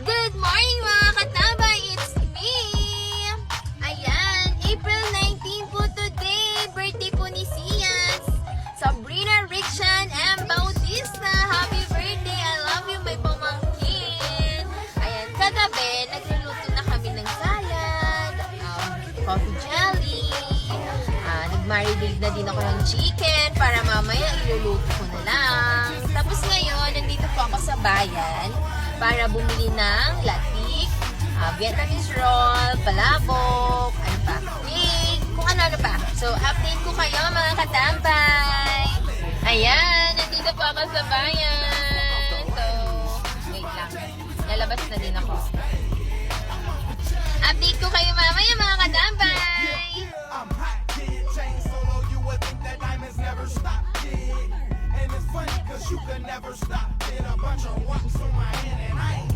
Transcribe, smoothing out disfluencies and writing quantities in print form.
Good morning mga katambay! It's me! Ayan, April 19 po today. Birthday po ni Sias. Sabrina Rickshan M. Bautista. Happy birthday! I love you, my pamangkin. Ayan, kagabi, nagluluto na kami ng salad, coffee jelly, nag-marinate na din ako ng chicken para mamaya iluluto ko na lang. Tapos ngayon, nandito po ako sa bayan para bumili ng latik, Vietnamese roll, palabok, ano pa, cake, kung ano pa. So, update ko kayo mga katambay. Ayan, nandito po ako sa bayan. So, wait lang. Lalabas na din ako. Update ko kayo mamaya mga katambay. You can never stop. Get a bunch of rocks on my hand and I ain't